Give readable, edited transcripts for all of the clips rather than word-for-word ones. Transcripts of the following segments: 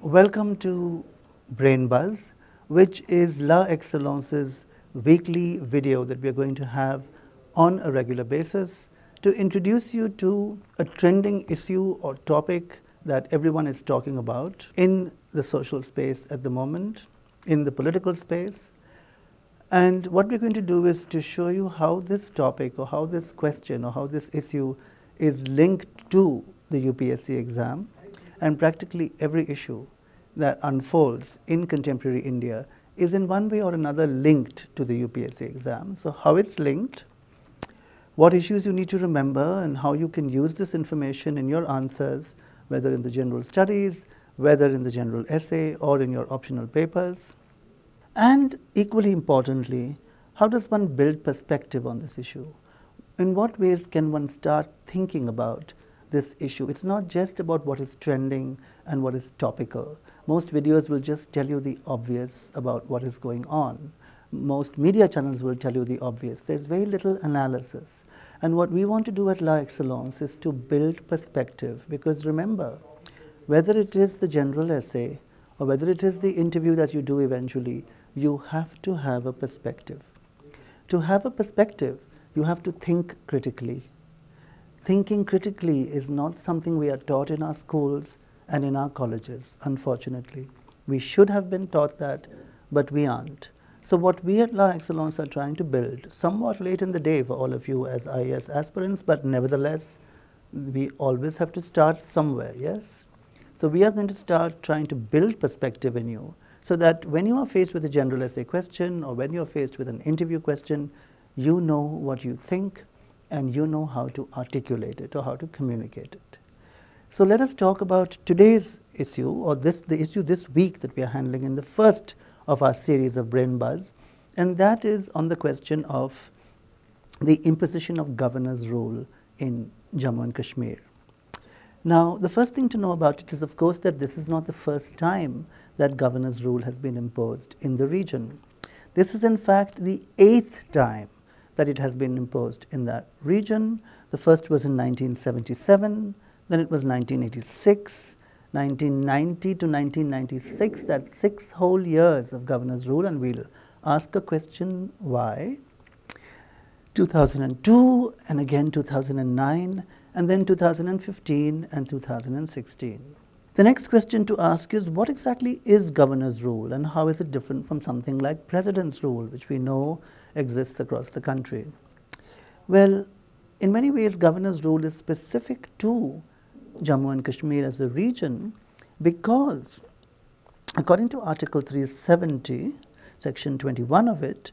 Welcome to Brain Buzz, which is La Excellence's weekly video that we are going to have on a regular basis to introduce you to a trending issue or topic that everyone is talking about in the social space at the moment, in the political space. And what we're going to do is to show you how this topic or how this question or how this issue is linked to the UPSC exam, and practically every issue that unfolds in contemporary India is in one way or another linked to the UPSC exam. So how it's linked, what issues you need to remember, and how you can use this information in your answers, whether in the general studies, whether in the general essay, or in your optional papers. And equally importantly, how does one build perspective on this issue? In what ways can one start thinking about this issue? It's not just about what is trending and what is topical. Most videos will just tell you the obvious about what is going on. Most media channels will tell you the obvious. There's very little analysis. And what we want to do at La Excellence is to build perspective, because remember, whether it is the general essay or whether it is the interview that you do eventually, you have to have a perspective. To have a perspective, you have to think critically. Thinking critically is not something we are taught in our schools and in our colleges, unfortunately. We should have been taught that, but we aren't. So what we at La Excellence are trying to build, somewhat late in the day for all of you as IAS aspirants, but nevertheless, we always have to start somewhere, yes? So we are going to start trying to build perspective in you, so that when you are faced with a general essay question or when you are faced with an interview question, you know what you think and you know how to articulate it or how to communicate it. So let us talk about today's issue, or the issue this week that we are handling in the first of our series of Brain Buzz, and that is on the question of the imposition of governor's rule in Jammu and Kashmir. Now, the first thing to know about it is, of course, that this is not the first time that governor's rule has been imposed in the region. This is, in fact, the 8th time that it has been imposed in that region. The first was in 1977, then it was 1986, 1990 to 1996, that's 6 whole years of governor's rule, and we'll ask a question why. 2002, and again 2009, and then 2015 and 2016. The next question to ask is, what exactly is governor's rule and how is it different from something like president's rule, which we know exists across the country? Well, in many ways, governor's rule is specific to Jammu and Kashmir as a region, because according to Article 370, Section 21 of it,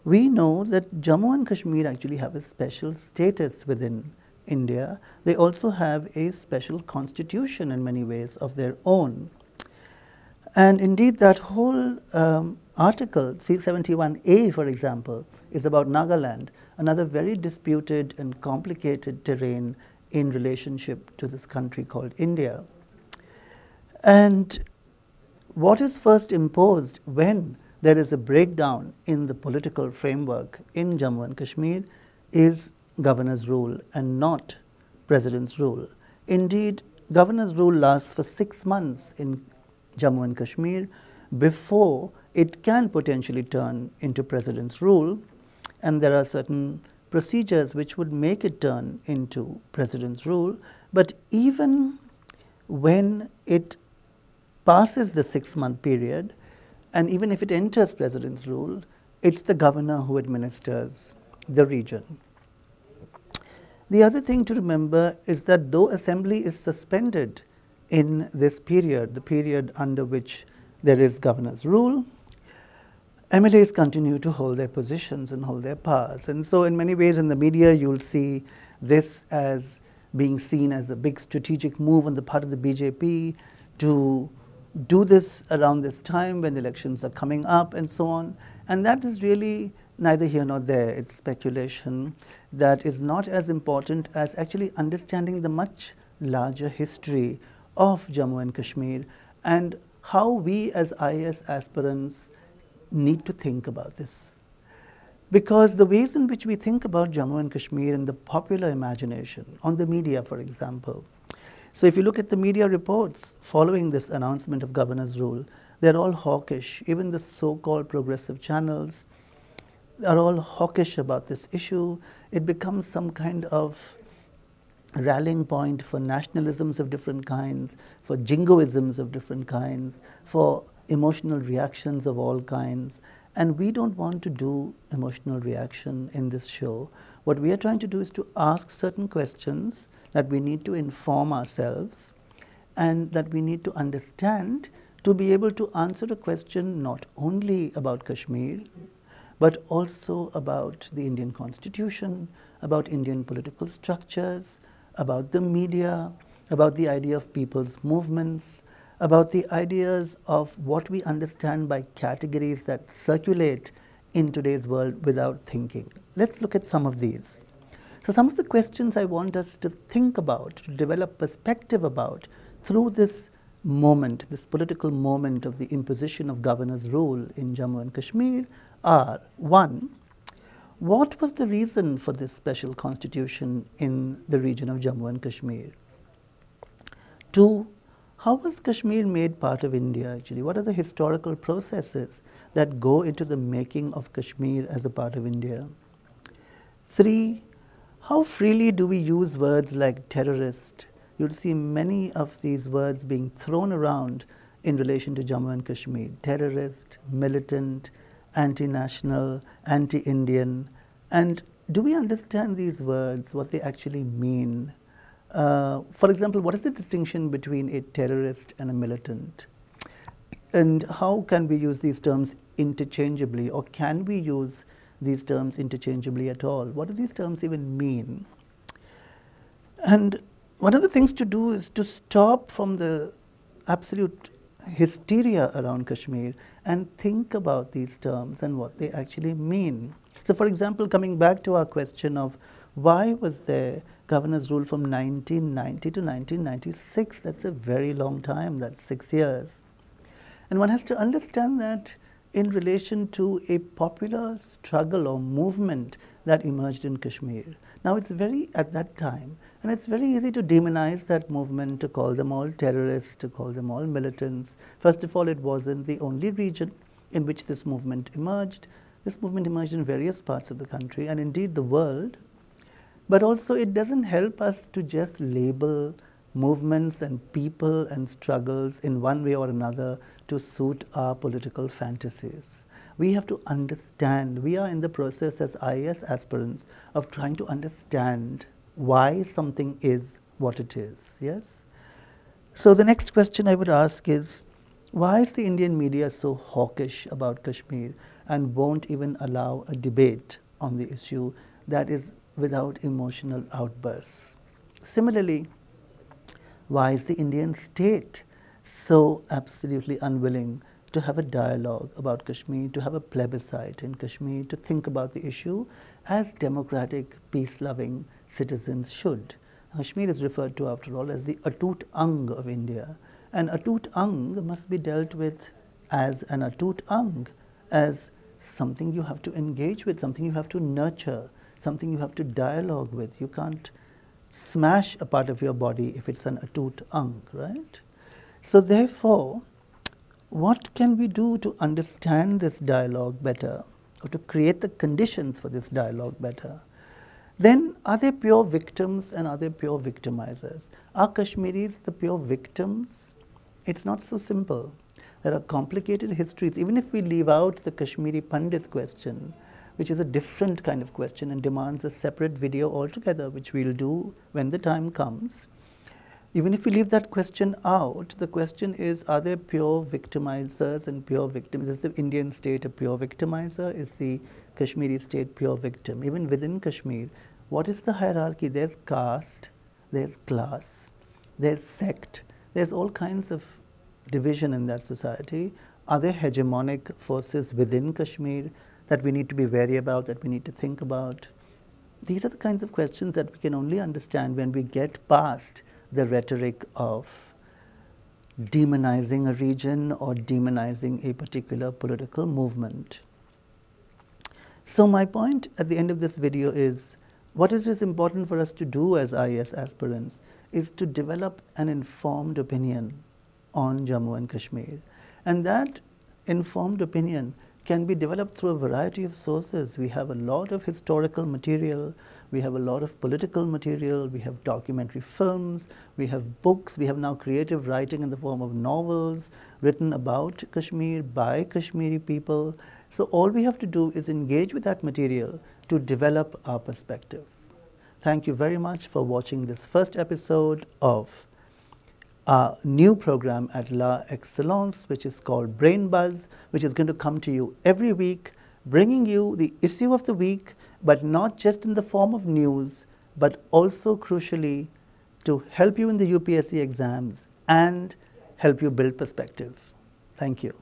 we know that Jammu and Kashmir actually have a special status within India. They also have a special constitution in many ways of their own. And indeed, that whole article, 371A, for example, is about Nagaland, another very disputed and complicated terrain in relationship to this country called India. And what is first imposed when there is a breakdown in the political framework in Jammu and Kashmir is governor's rule and not president's rule. Indeed, governor's rule lasts for 6 months in Jammu and Kashmir before it can potentially turn into president's rule, and there are certain procedures which would make it turn into president's rule. But even when it passes the 6-month period, and even if it enters president's rule, it's the governor who administers the region. The other thing to remember is that though assembly is suspended in this period, the period under which there is governor's rule, MLAs continue to hold their positions and hold their powers. And so in many ways in the media, you'll see this as being seen as a big strategic move on the part of the BJP to do this around this time when elections are coming up and so on. And that is really neither here nor there. It's speculation that is not as important as actually understanding the much larger history of Jammu and Kashmir and how we as IAS aspirants need to think about this. Because the ways in which we think about Jammu and Kashmir in the popular imagination, on the media, for example. So if you look at the media reports following this announcement of governor's rule, they're all hawkish. Even the so-called progressive channels are all hawkish about this issue. It becomes some kind of rallying point for nationalisms of different kinds, for jingoisms of different kinds, for emotional reactions of all kinds. And we don't want to do emotional reaction in this show. What we are trying to do is to ask certain questions that we need to inform ourselves and that we need to understand to be able to answer a question not only about Kashmir, but also about the Indian Constitution, about Indian political structures, about the media, about the idea of people's movements, about the ideas of what we understand by categories that circulate in today's world without thinking. Let's look at some of these. So some of the questions I want us to think about, to develop perspective about through this moment, this political moment of the imposition of governor's rule in Jammu and Kashmir are: one, what was the reason for this special constitution in the region of Jammu and Kashmir? Two, how was Kashmir made part of India actually? What are the historical processes that go into the making of Kashmir as a part of India? Three, how freely do we use words like terrorist? You'll see many of these words being thrown around in relation to Jammu and Kashmir. Terrorist, militant, anti-national, anti-Indian. And do we understand these words, what they actually mean? For example, what is the distinction between a terrorist and a militant? And how can we use these terms interchangeably, or can we use these terms interchangeably at all? What do these terms even mean? And one of the things to do is to stop from the absolute hysteria around Kashmir and think about these terms and what they actually mean. So for example, coming back to our question of why was there governor's rule from 1990 to 1996? That's a very long time, that's 6 years. And one has to understand that in relation to a popular struggle or movement that emerged in Kashmir. Now it's very, at that time, and it's very easy to demonize that movement, to call them all terrorists, to call them all militants. First of all, it wasn't the only region in which this movement emerged. This movement emerged in various parts of the country and indeed the world. But also it doesn't help us to just label movements and people and struggles in one way or another to suit our political fantasies. We have to understand, we are in the process as IAS aspirants of trying to understand why something is what it is, yes? So the next question I would ask is, why is the Indian media so hawkish about Kashmir and won't even allow a debate on the issue that is without emotional outbursts? Similarly, why is the Indian state so absolutely unwilling to have a dialogue about Kashmir, to have a plebiscite in Kashmir, to think about the issue as democratic, peace-loving citizens should? Kashmir is referred to, after all, as the atut ang of India. And atut ang must be dealt with as an atut ang, as something you have to engage with, something you have to nurture, something you have to dialogue with. You can't smash a part of your body if it's an atut ang, right? So therefore, what can we do to understand this dialogue better, or to create the conditions for this dialogue better? Then, are they pure victims and are they pure victimizers? Are Kashmiris the pure victims? It's not so simple. There are complicated histories. Even if we leave out the Kashmiri Pandit question, which is a different kind of question and demands a separate video altogether, which we'll do when the time comes. Even if we leave that question out, the question is, are there pure victimizers and pure victims? Is the Indian state a pure victimizer? Is the Kashmiri state pure victim? Even within Kashmir, what is the hierarchy? There's caste, there's class, there's sect, there's all kinds of division in that society. Are there hegemonic forces within Kashmir that we need to be wary about, that we need to think about? These are the kinds of questions that we can only understand when we get past the rhetoric of demonizing a region or demonizing a particular political movement. So my point at the end of this video is, what it is important for us to do as IAS aspirants is to develop an informed opinion on Jammu and Kashmir. And that informed opinion can be developed through a variety of sources. We have a lot of historical material, we have a lot of political material, we have documentary films, we have books, we have now creative writing in the form of novels written about Kashmir by Kashmiri people. So all we have to do is engage with that material to develop our perspective. Thank you very much for watching this first episode of a new program at La Excellence, which is called Brain Buzz, which is going to come to you every week, bringing you the issue of the week, but not just in the form of news, but also crucially to help you in the UPSC exams and help you build perspective. Thank you.